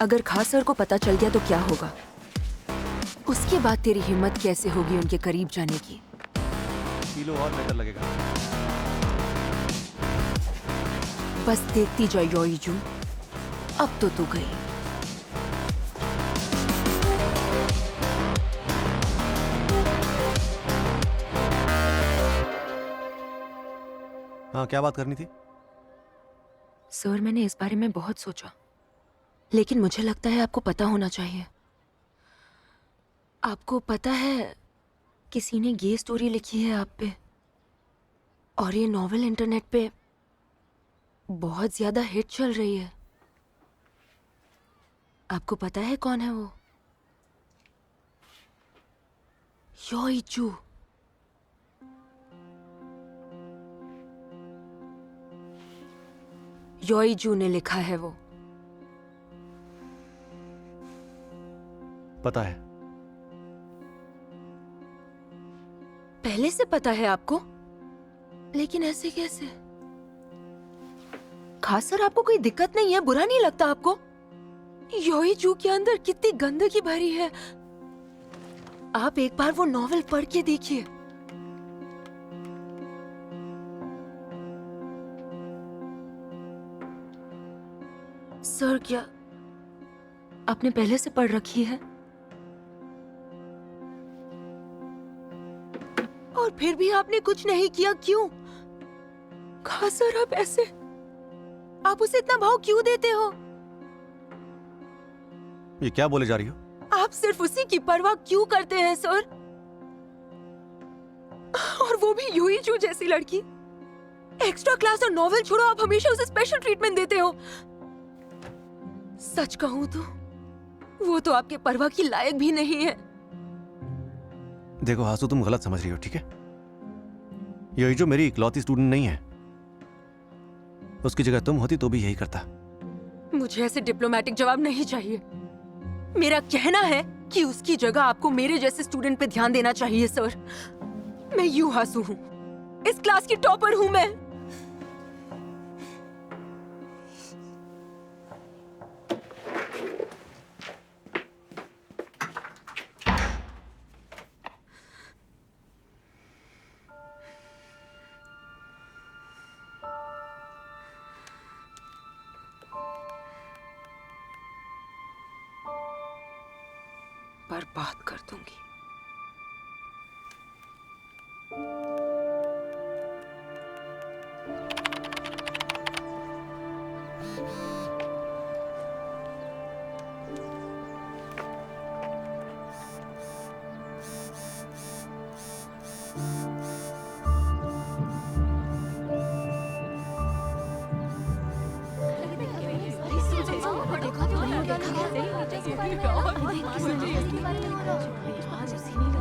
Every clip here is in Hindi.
अगर खास सर को पता चल गया तो क्या होगा? उसके बाद तेरी हिम्मत कैसे होगी उनके करीब जाने की? किलो और बेहतर लगेगा। बस देखती जा योईजू, अब तो तू गई। हाँ, क्या बात करनी थी? सर, मैंने इस बारे में बहुत सोचा, लेकिन मुझे लगता है आपको पता होना चाहिए। आपको पता है किसी ने ये स्टोरी लिखी है आप पे, और ये नॉवेल इंटरनेट पे बहुत ज्यादा हिट चल रही है। आपको पता है कौन है वो? योईजू। योईजू ने लिखा है वो। पता है। पहले से पता है आपको? लेकिन ऐसे कैसे? खास सर, आपको कोई दिक्कत नहीं है? बुरा नहीं लगता आपको? योईजू के अंदर कितनी गंदगी भरी है। आप एक बार वो नॉवेल पढ़ के देखिए। सर, क्या आपने पहले से पढ़ रखी है? और फिर भी आपने कुछ नहीं किया, क्यों? खास सर, आप ऐसे, आप उसे इतना भाव क्यों देते हो? ये क्या बोले जा रही हो? आप सिर्फ उसी की परवाह क्यों करते हैं सर? और वो भी योईजू जैसी लड़की। एक्स्ट्रा क्लास और नॉवेल छोड़ो, आप हमेशा उसे स्पेशल ट्रीटमेंट देते हो। सच कहूं तो वो तो आपके परवाह की लायक भी नहीं है। देखो हासू, तुम गलत समझ रही हो, ठीक है? योईजू मेरी इकलौती स्टूडेंट नहीं है। उसकी जगह तुम होती तो भी यही करता। मुझे ऐसे डिप्लोमेटिक जवाब नहीं चाहिए। मेरा कहना है कि उसकी जगह आपको मेरे जैसे स्टूडेंट पे ध्यान देना चाहिए सर। मैं यू हासू हूँ, इस क्लास की टॉपर हूँ मैं। बर्बाद कर दूंगी।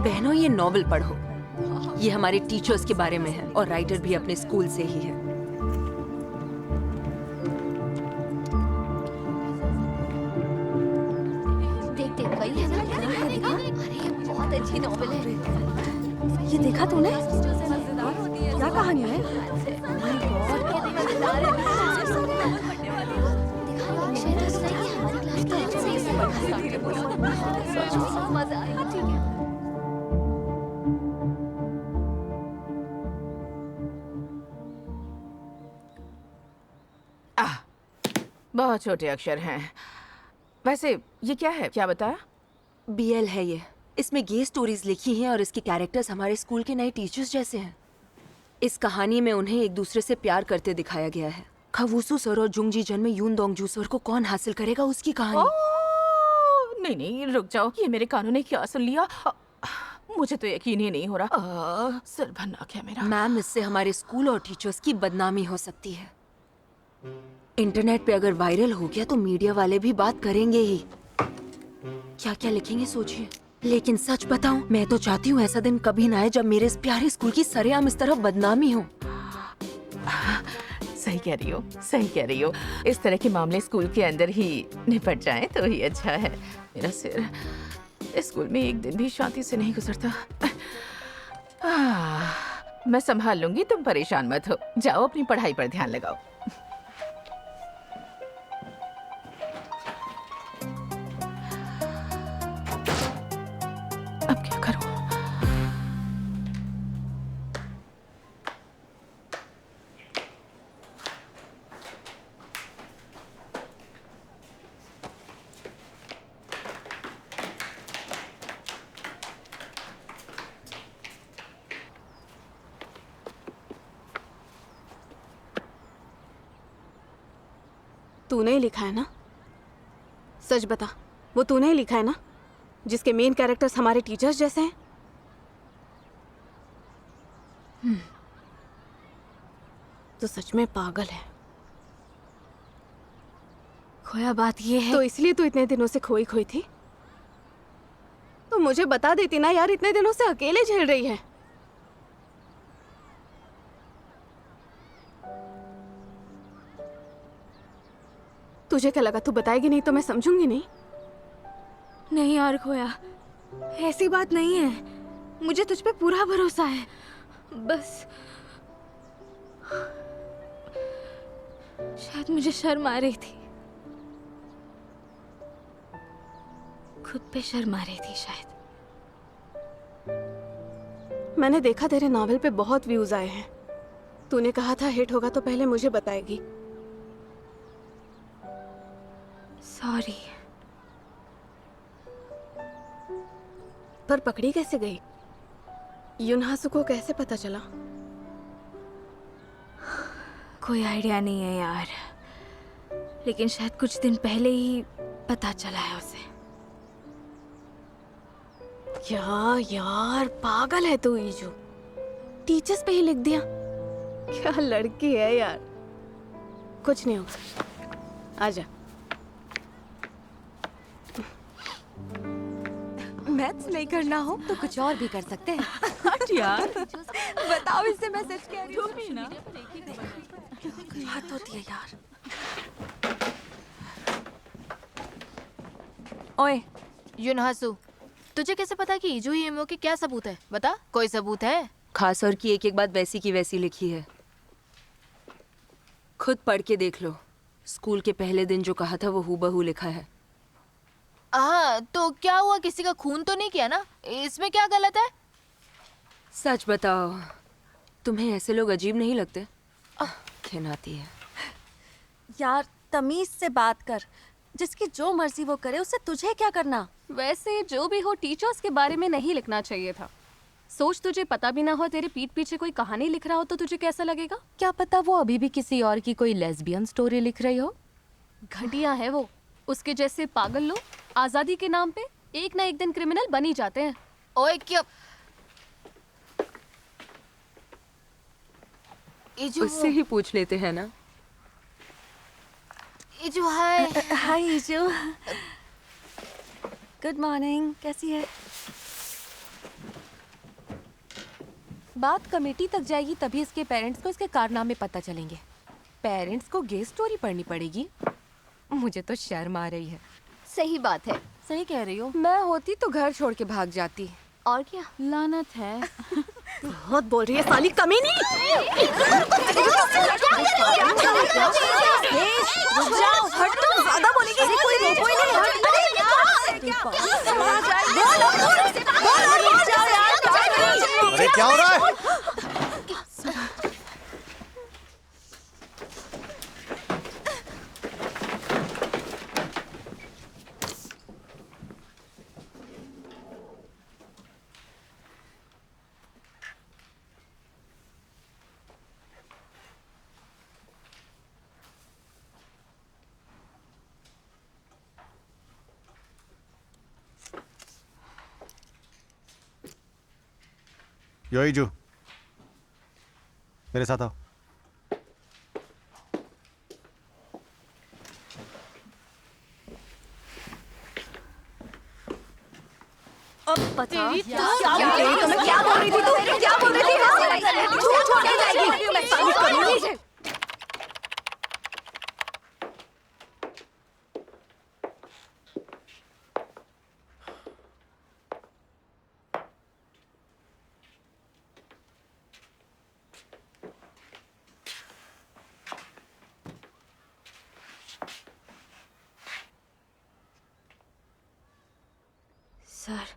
बहनों, ये नॉवेल पढ़ो। ये हमारे टीचर्स के बारे में है और राइटर भी अपने स्कूल से ही है। देख देख वही है ना, देखा? अरे ये बहुत अच्छी नॉवेल है। ये देखा तूने? क्या कहानी है? My God, कितनी मजेदार है। दिखा अक्षय तो सही है, हमारी क्लास की अच्छी है। सच में मजा आएगा, ठीक है? बहुत छोटे अक्षर हैं। वैसे ये क्या है, क्या बताया? बीएल है ये। इसमें गे स्टोरीज लिखी हैं और इसके कैरेक्टर्स हमारे स्कूल के नए टीचर्स जैसे हैं। इस कहानी में उन्हें एक दूसरे से प्यार करते दिखाया गया है। खवूसू सर और जुंगजी जन में यून दोंगजू सर को कौन हासिल करेगा, उसकी कहानी। नहीं नहीं, रुक जाओ। ये मेरे कानों ने क्या सुन लिया? मुझे तो यकीन ही नहीं हो रहा। सर भनक है मेरा। मैम, इससे हमारे स्कूल और टीचर्स की बदनामी हो सकती है। इंटरनेट पे अगर वायरल हो गया तो मीडिया वाले भी बात करेंगे ही। क्या क्या लिखेंगे सोचिए। लेकिन सच बताऊं, मैं तो चाहती हूँ ऐसा दिन कभी ना आए जब मेरे इस प्यारे स्कूल की सरेआम इस तरह बदनामी हो। सही कह रही हो, सही कह रही हो। इस तरह के मामले स्कूल के अंदर ही निपट जाएं तो ही अच्छा है। मेरा सिर, इस स्कूल में एक दिन भी शांति से नहीं गुजरता। मैं संभाल लूंगी, तुम परेशान मत हो। जाओ अपनी पढ़ाई पर ध्यान लगाओ। अब क्या करूं? तूने ही लिखा है ना? सच बता, वो तूने ही लिखा है ना, जिसके मेन कैरेक्टर्स हमारे टीचर्स जैसे हैं? तो सच में पागल है। खोया, बात ये है तो इसलिए तू इतने दिनों से खोई खोई थी? तो मुझे बता देती ना यार, इतने दिनों से अकेले झेल रही है। तुझे क्या लगा तू बताएगी नहीं तो मैं समझूंगी नहीं? नहीं यार खोया, ऐसी बात नहीं है। मुझे तुझ पे पूरा भरोसा है। बस शायद मुझे शर्म आ रही थी, खुद पे शर्म आ रही थी शायद। मैंने देखा तेरे नॉवेल पे बहुत व्यूज आए हैं। तूने कहा था हिट होगा तो पहले मुझे बताएगी। सॉरी। पर पकड़ी कैसे गई? युनहासु को कैसे पता चला? कोई आइडिया नहीं है यार, लेकिन शायद कुछ दिन पहले ही पता चला है उसे। क्या यार, पागल है तू ईजू। टीचर्स पे ही लिख दिया। क्या लड़की है यार। कुछ नहीं होगा, आजा। मैथ्स नहीं करना हो तो कुछ और भी कर सकते हैं। हट यार, बताओ इससे मैं सच कह रही हूँ ना। बात होती है यार। ओए युनहासु, तुझे कैसे पता कि इजू ईएमओ के क्या सबूत है? बता, कोई सबूत है? खास और की एक एक बात वैसी की वैसी लिखी है। खुद पढ़ के देख लो। स्कूल के पहले दिन जो कहा था वो हूबहू लिखा है। हाँ, तो क्या हुआ? किसी का खून तो नहीं किया ना? इसमें क्या गलत है? सच बताओ, तुम्हें ऐसे लोग अजीब नहीं लगते? घिन आती है। यार तमीज से बात कर, जिसकी जो मर्जी वो करे, उससे तुझे क्या करना? वैसे जो भी हो, टीचर्स के बारे में नहीं लिखना चाहिए था। सोच, तुझे पता भी ना हो, तेरे पीठ पीछे कोई कहानी लिख रहा हो तो तुझे कैसा लगेगा? क्या पता वो अभी भी किसी और की कोई लेस्बियन स्टोरी लिख रही हो। घटिया है वो। उसके जैसे पागल लोग आजादी के नाम पे एक ना एक दिन क्रिमिनल बन ही जाते हैं। ओए क्या इजू, उससे ही पूछ लेते हैं ना। इजू हाय। हाय ईजू, गुड मॉर्निंग, कैसी है? बात कमेटी तक जाएगी तभी इसके पेरेंट्स को इसके कारनामे पता चलेंगे। पेरेंट्स को गे स्टोरी पढ़नी पड़ेगी। मुझे तो शर्म आ रही है। सही बात है। सही कह रही हो। मैं होती तो घर छोड़ के भाग जाती। और क्या? लानत है। बहुत बोल रही है साली कमीनी। जाओ, हट, तुम ज्यादा बोलेगी। अरे कोई रोको ही नहीं, हट। अरे अरे क्या हो रहा है? योइजू, मेरे साथ आओ। अब बता, क्या बोल रही थी तू? क्या बोल रही थी? झूठ छोड़ के जाएगी। साली कमीनी है। सर,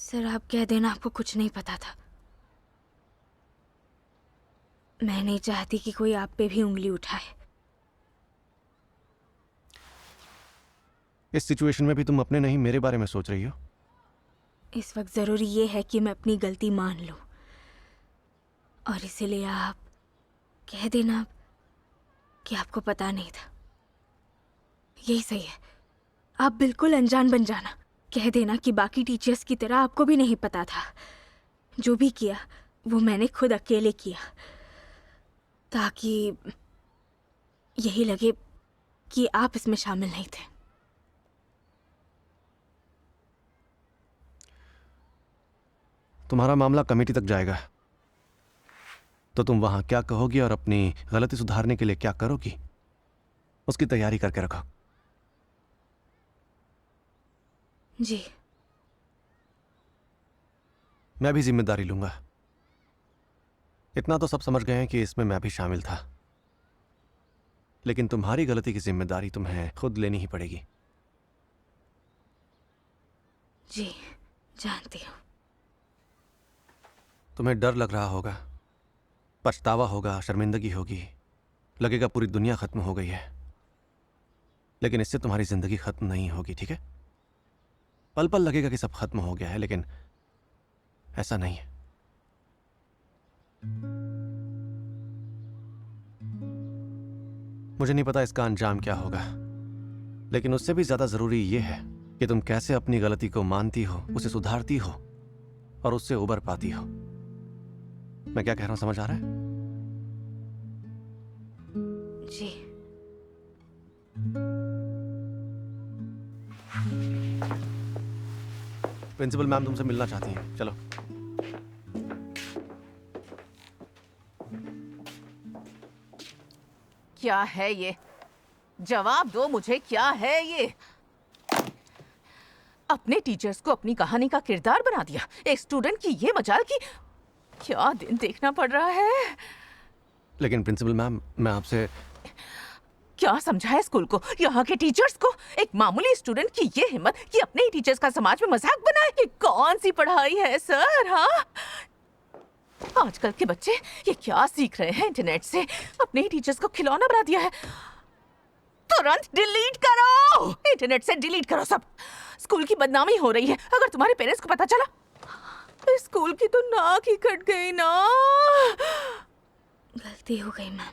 सर आप कह देना आपको कुछ नहीं पता था। मैं नहीं चाहती कि कोई आप पे भी उंगली उठाए। इस सिचुएशन में भी तुम अपने नहीं मेरे बारे में सोच रही हो। इस वक्त ज़रूरी ये है कि मैं अपनी गलती मान लूं, और इसीलिए आप कह देना कि आपको पता नहीं था। यही सही है, आप बिल्कुल अनजान बन जाना। कह देना कि बाकी टीचर्स की तरह आपको भी नहीं पता था। जो भी किया वो मैंने खुद अकेले किया, ताकि यही लगे कि आप इसमें शामिल नहीं थे। तुम्हारा मामला कमेटी तक जाएगा तो तुम वहां क्या कहोगी और अपनी गलती सुधारने के लिए क्या करोगी, उसकी तैयारी करके रखो। जी। मैं भी जिम्मेदारी लूंगा। इतना तो सब समझ गए हैं कि इसमें मैं भी शामिल था, लेकिन तुम्हारी गलती की जिम्मेदारी तुम्हें खुद लेनी ही पड़ेगी। जी जानती हूँ। तुम्हें डर लग रहा होगा, पछतावा होगा, शर्मिंदगी होगी, लगेगा पूरी दुनिया खत्म हो गई है, लेकिन इससे तुम्हारी जिंदगी खत्म नहीं होगी, ठीक है? पल पल लगेगा कि सब खत्म हो गया है, लेकिन ऐसा नहीं है। मुझे नहीं पता इसका अंजाम क्या होगा, लेकिन उससे भी ज्यादा जरूरी यह है कि तुम कैसे अपनी गलती को मानती हो, उसे सुधारती हो और उससे उबर पाती हो। मैं क्या कह रहा हूं, समझ आ रहा है? जी। प्रिंसिपल मैम तुमसे मिलना चाहती हैं, चलो। क्या है ये? जवाब दो मुझे, क्या है ये? अपने टीचर्स को अपनी कहानी का किरदार बना दिया। एक स्टूडेंट की ये मजाल की क्या दिन देखना पड़ रहा है। लेकिन प्रिंसिपल मैम, मैं आपसे क्या समझाया स्कूल को, यहाँ के टीचर्स को? एक मामूली स्टूडेंट की ये हिम्मत कि अपने ही टीचर्स का समाज में मजाक बनाए। ये कौन सी पढ़ाई है सर? हाँ, आजकल के बच्चे ये क्या सीख रहे हैं इंटरनेट से? अपने ही टीचर्स को खिलौना बना दिया है। तुरंत डिलीट करो, इंटरनेट से डिलीट करो सब। स्कूल की बदनामी हो रही है। अगर तुम्हारे पेरेंट्स को पता चला, स्कूल की तो नाक ही कट गई ना। गलती हो गई मैम।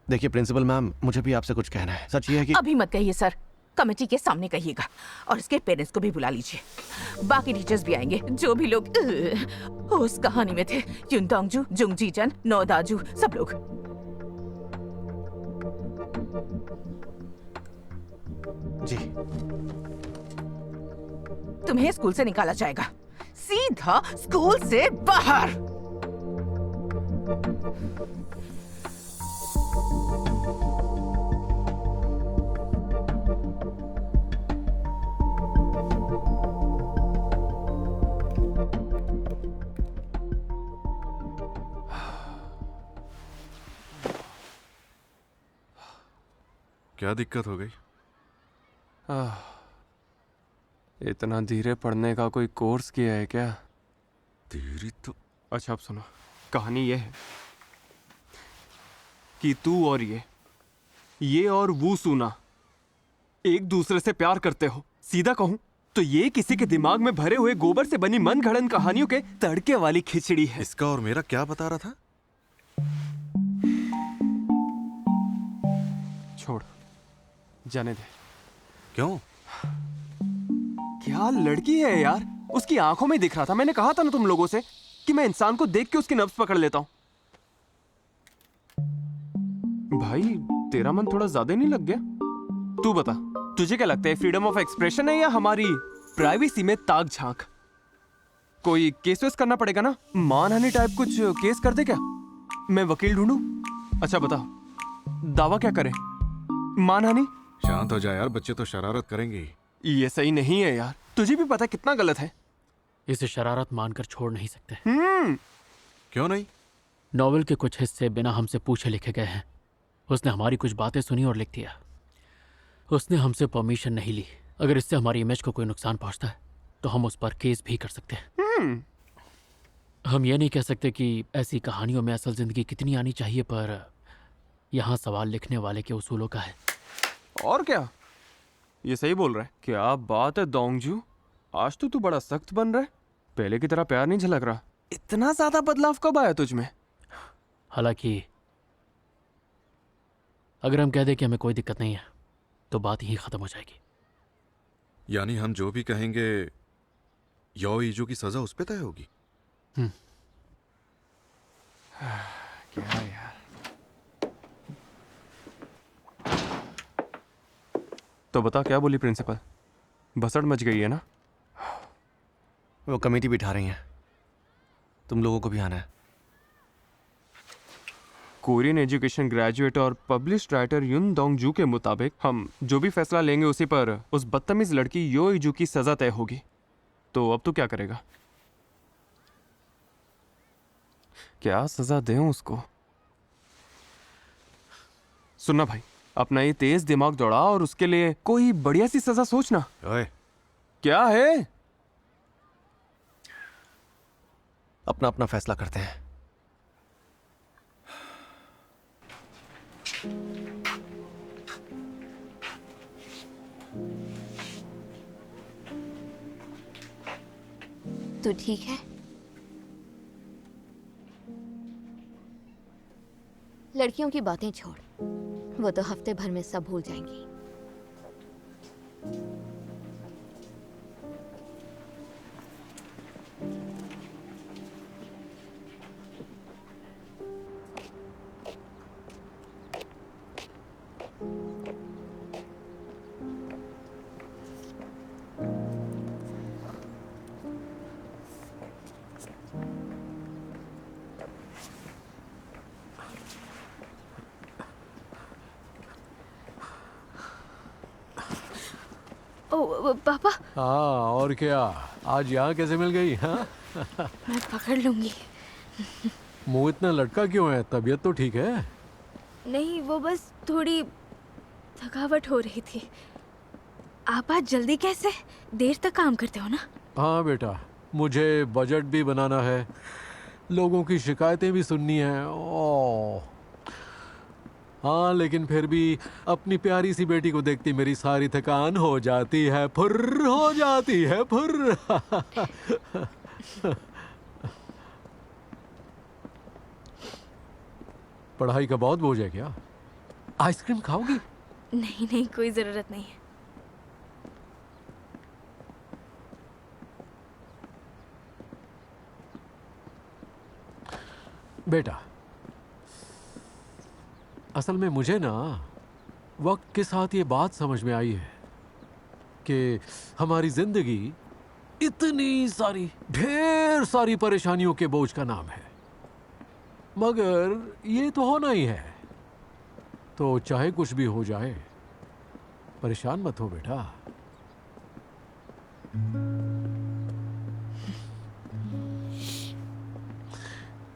देखिए प्रिंसिपल मैम, मुझे भी आपसे कुछ कहना है। सच ये है कि अभी मत कहिए सर, कमेटी के सामने कहिएगा, और इसके पेरेंट्स को भी बुला लीजिए। बाकी टीचर्स भी आएंगे, जो भी लोग उस कहानी में थे। युनतांगजू, जुंगजीजन, नौदाजू, सब लोग। जी। तुम्हें स्कूल से निकाला जाएगा, सीधा स्कूल से बाहर। क्या दिक्कत हो गई? इतना धीरे पढ़ने का कोई कोर्स किया है क्या? धीरे तो अच्छा अब सुनो, कहानी ये है कि तू और ये और वो सुना एक दूसरे से प्यार करते हो। सीधा कहूं तो ये किसी के दिमाग में भरे हुए गोबर से बनी मन घड़न कहानियों के तड़के वाली खिचड़ी है। इसका और मेरा क्या बता रहा था? छोड़, जाने दे। क्यों? क्या लड़की है यार, उसकी आंखों में दिख रहा था। मैंने कहा था ना तुम लोगों से कि मैं इंसान को देख के उसकी नब्ज पकड़ लेता हूं। भाई तेरा मन थोड़ा ज्यादा नहीं लग गया? तू बता, तुझे क्या लगता है फ्रीडम ऑफ एक्सप्रेशन है या हमारी प्राइवेसी में ताक झांक? कोई केस वेस करना पड़ेगा ना, मानहानि टाइप कुछ केस कर दे क्या? मैं वकील ढूंढूं? अच्छा बताओ, दावा क्या करें? मानहानि? शांत हो जा यार, बच्चे तो शरारत करेंगे ही। ये सही नहीं है यार, तुझे भी पता है कितना गलत है। इसे शरारत मानकर छोड़ नहीं सकते। क्यों नहीं? नॉवेल के कुछ हिस्से बिना हमसे पूछे लिखे गए हैं। उसने हमारी कुछ बातें सुनी और लिख दिया। उसने हमसे परमिशन नहीं ली। अगर इससे हमारी इमेज को कोई नुकसान पहुंचता है तो हम उस पर केस भी कर सकते हैं। हम ये नहीं कह सकते कि ऐसी कहानियों में असल जिंदगी कितनी आनी चाहिए, पर यहाँ सवाल लिखने वाले के उसूलों का है। और क्या, ये सही बोल रहा है। क्या बात है दोंगजू, आज तो तू बड़ा सख्त बन रहा है। पहले की तरह प्यार नहीं झलक रहा। इतना ज्यादा बदलाव कब आया तुझ में? हालांकि अगर हम कह दें कि हमें कोई दिक्कत नहीं है तो बात यहीं खत्म हो जाएगी। यानी हम जो भी कहेंगे यो ईजू की सजा उस पे तय होगी। क्या यार, तो बता क्या बोली प्रिंसिपल? भसड़ मच गई है ना? वो कमेटी बिठा रही हैं, तुम लोगों को भी आना है। कोरियन एजुकेशन ग्रेजुएट और पब्लिश्ड राइटर युन दोंगजू के मुताबिक हम जो भी फैसला लेंगे उसी पर उस बदतमीज लड़की यो ईजू की सजा तय होगी। तो अब तू क्या करेगा? क्या सजा दें उसको? सुनना भाई, अपना ये तेज दिमाग दौड़ा और उसके लिए कोई बढ़िया सी सजा सोचना। ओए, क्या है? अपना अपना फैसला करते हैं। तो ठीक है, लड़कियों की बातें छोड़, वो तो हफ्ते भर में सब भूल जाएंगी। ओ पापा, हाँ और क्या, आज यहाँ कैसे मिल गई? हाँ मैं पकड़ लूंगी। मुंह इतना लटका क्यों है? तबीयत तो ठीक है? नहीं, वो बस थोड़ी थकावट हो रही थी। आप आज जल्दी कैसे? देर तक काम करते हो ना? हाँ बेटा, मुझे बजट भी बनाना है, लोगों की शिकायतें भी सुननी है। ओह हाँ, लेकिन फिर भी अपनी प्यारी सी बेटी को देखती मेरी सारी थकान हो जाती है, फुर्र हो जाती है, फुर्र। पढ़ाई का बहुत बोझ है क्या? आइसक्रीम खाओगी? नहीं नहीं, कोई जरूरत नहीं है। बेटा, असल में मुझे ना वक्त के साथ ये बात समझ में आई है कि हमारी जिंदगी इतनी सारी, ढेर सारी परेशानियों के बोझ का नाम है, मगर ये तो होना ही है। तो चाहे कुछ भी हो जाए, परेशान मत हो बेटा।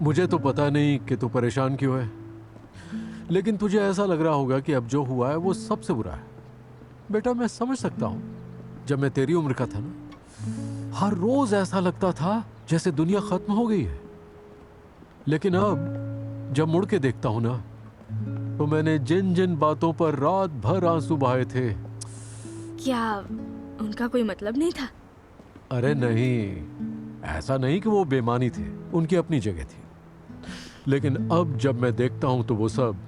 मुझे तो पता नहीं कि तू परेशान क्यों है, लेकिन तुझे ऐसा लग रहा होगा कि अब जो हुआ है वो सबसे बुरा है। बेटा, मैं समझ सकता हूँ। जब मैं तेरी उम्र का था ना, हर रोज ऐसा लगता था जैसे दुनिया खत्म हो गई है। लेकिन अब जब मुड़ के देखता हूँ ना, तो मैंने जिन जिन बातों पर रात भर आंसू बहाए थे। क्या उनका कोई मतलब नहीं था? अरे नहीं, ऐसा नहीं कि वो बेमानी थे, उनकी अपनी जगह थी। लेकिन अब जब मैं देखता हूं तो वो सब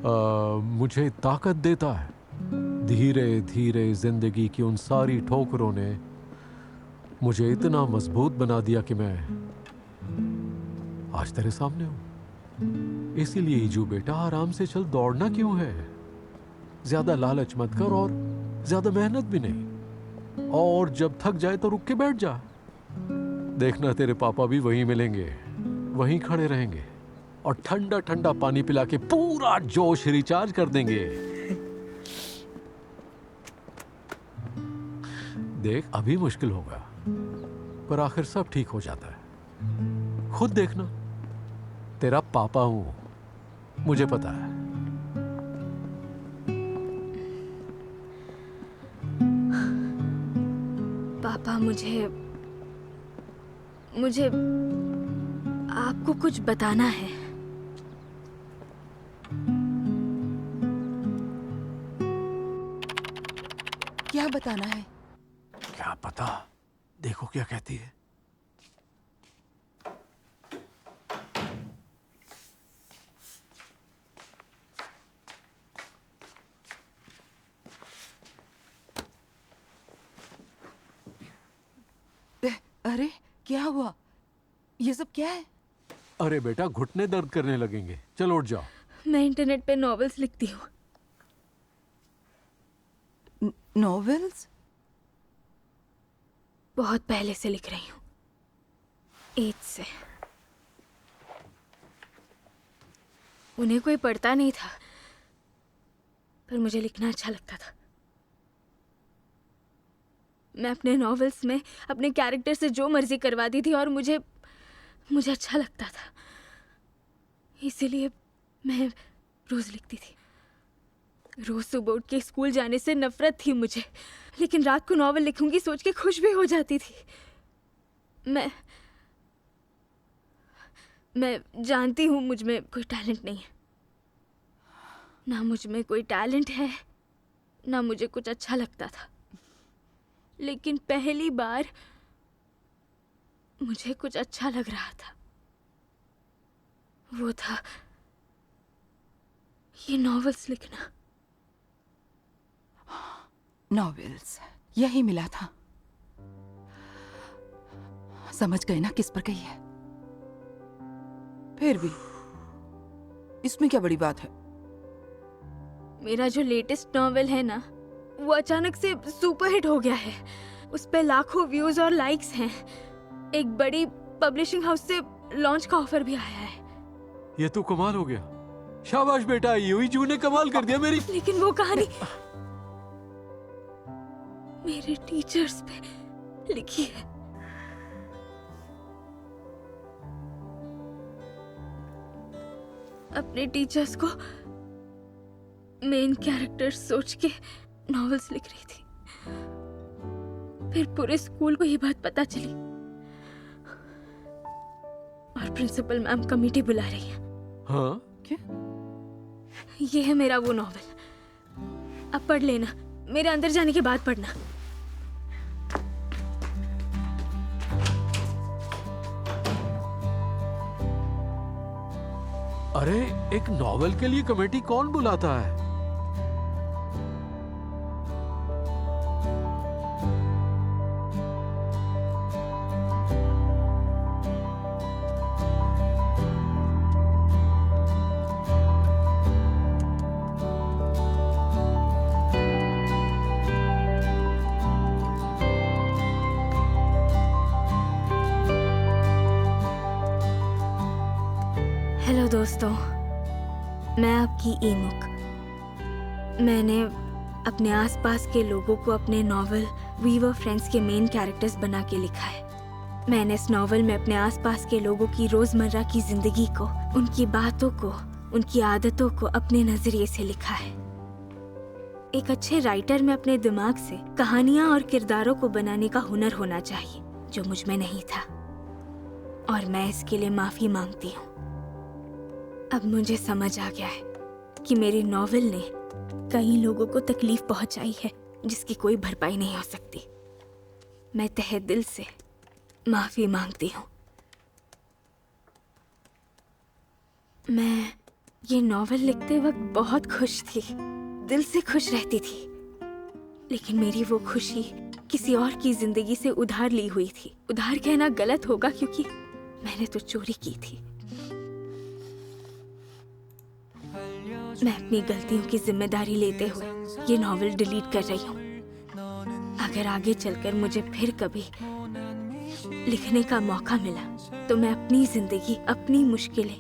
मुझे ताकत देता है। धीरे धीरे जिंदगी की उन सारी ठोकरों ने मुझे इतना मजबूत बना दिया कि मैं आज तेरे सामने हूं। इसीलिए ईजू बेटा, आराम से चल, दौड़ना क्यों है? ज्यादा लालच मत कर और ज्यादा मेहनत भी नहीं। और जब थक जाए तो रुक के बैठ जा। देखना, तेरे पापा भी वहीं मिलेंगे, वहीं खड़े रहेंगे और ठंडा ठंडा पानी पिला के पूरा जोश रिचार्ज कर देंगे। देख, अभी मुश्किल होगा, पर आखिर सब ठीक हो जाता है। खुद देखना, तेरा पापा हूं, मुझे पता है। पापा मुझे आपको कुछ बताना है। क्या बताना है? क्या पता, देखो क्या कहती है। अरे क्या हुआ? ये सब क्या है? अरे बेटा, घुटने दर्द करने लगेंगे, चलो उठ जाओ। मैं इंटरनेट पे नॉवेल्स लिखती हूँ। नॉवेल्स? बहुत पहले से लिख रही हूँ, 8 से। उन्हें कोई पढ़ता नहीं था, पर मुझे लिखना अच्छा लगता था। मैं अपने नॉवेल्स में अपने कैरेक्टर से जो मर्जी करवाती थी और मुझे अच्छा लगता था, इसीलिए मैं रोज लिखती थी। रोज सुबह उठ के स्कूल जाने से नफरत थी मुझे, लेकिन रात को नॉवेल लिखूंगी सोच के खुश भी हो जाती थी। मैं जानती हूँ मुझ में कोई टैलेंट नहीं है, ना मुझ में कोई टैलेंट है, ना मुझे कुछ अच्छा लगता था। लेकिन पहली बार मुझे कुछ अच्छा लग रहा था। वो था ये नॉवेल्स लिखना। नॉवेल्स, यही मिला था। समझ गए ना किस पर गई है? फिर भी इसमें क्या बड़ी बात है? मेरा जो लेटेस्ट नॉवेल है ना, वो अचानक से सुपरहिट हो गया है। उस पे लाखों व्यूज और लाइक्स हैं। एक बड़ी पब्लिशिंग हाउस से लॉन्च का ऑफर भी आया है। ये तो कमाल हो गया, शाबाश बेटा, यूईजू ने कमाल कर दिया मेरी। लेकिन वो कहानी मेरे टीचर्स पे लिखी है। अपने टीचर्स को मेन कैरेक्टर सोच के नॉवेल्स लिख रही थी। फिर पूरे स्कूल को ये बात पता चली और प्रिंसिपल मैम कमेटी बुला रही है। हाँ? क्या? ये है मेरा वो नॉवेल, अब पढ़ लेना। मेरे अंदर जाने के बाद पढ़ना। अरे, एक नॉवेल के लिए कमेटी कौन बुलाता है? हेलो दोस्तों, मैं आपकी ईमुक। मैंने अपने आसपास के लोगों को अपने नॉवेल वी वर फ्रेंड्स के मेन कैरेक्टर्स बना के लिखा है। मैंने इस नॉवेल में अपने आसपास के लोगों की रोजमर्रा की जिंदगी को, उनकी बातों को, उनकी आदतों को अपने नजरिए से लिखा है। एक अच्छे राइटर में अपने दिमाग से कहानियां और किरदारों को बनाने का हुनर होना चाहिए, जो मुझ में नहीं था, और मैं इसके लिए माफी मांगती हूँ। अब मुझे समझ आ गया है कि मेरी नॉवेल ने कई लोगों को तकलीफ पहुंचाई है जिसकी कोई भरपाई नहीं हो सकती। मैं तहे दिल से माफी मांगती हूँ। मैं ये नॉवेल लिखते वक्त बहुत खुश थी, दिल से खुश रहती थी, लेकिन मेरी वो खुशी किसी और की जिंदगी से उधार ली हुई थी। उधार कहना गलत होगा क्योंकि मैंने तो चोरी की थी। मैं अपनी गलतियों की जिम्मेदारी लेते हुए ये नॉवेल डिलीट कर रही हूँ। अगर आगे चलकर मुझे फिर कभी लिखने का मौका मिला तो मैं अपनी जिंदगी, अपनी मुश्किलें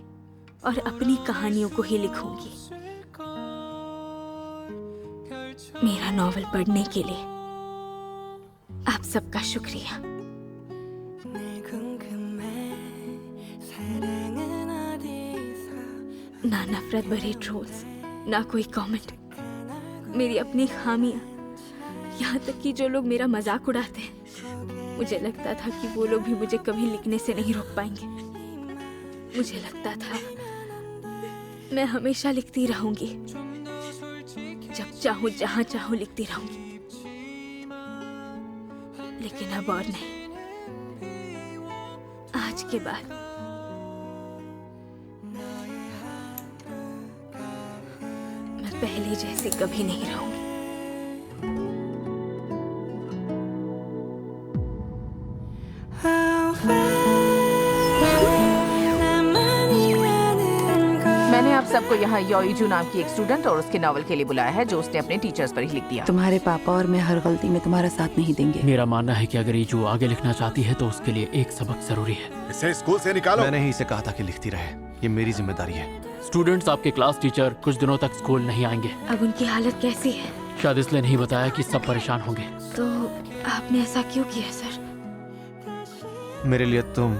और अपनी कहानियों को ही लिखूंगी। मेरा नॉवेल पढ़ने के लिए आप सबका शुक्रिया। ना नफरत भरे ट्रोल्स, ना कोई कमेंट, मेरी अपनी खामियां, यहाँ तक कि जो लोग मेरा मजाक उड़ाते हैं मुझे लगता था कि वो लोग भी मुझे कभी लिखने से नहीं रोक पाएंगे। मुझे लगता था मैं हमेशा लिखती रहूंगी, जब चाहूं जहां चाहूं लिखती रहूंगी। लेकिन अब और नहीं। आज के बाद मैं पहले जैसे कभी नहीं रहूंगी। मैंने आप सबको यहाँ योइजू नाम की एक स्टूडेंट और उसके नॉवल के लिए बुलाया है, जो उसने अपने टीचर्स पर ही लिख दिया। तुम्हारे पापा और मैं हर गलती में तुम्हारा साथ नहीं देंगे। मेरा मानना है कि अगर ईजू आगे लिखना चाहती है तो उसके लिए एक सबक जरूरी है। इसे स्कूल से निकालो। मैंने ही इसे कहा था कि लिखती रहे, ये मेरी जिम्मेदारी है। स्टूडेंट्स, आपके क्लास टीचर कुछ दिनों तक स्कूल नहीं आएंगे। अब उनकी हालत कैसी है? शायद इसलिए नहीं बताया कि सब परेशान होंगे। तो आपने ऐसा क्यों किया सर? मेरे लिए तुम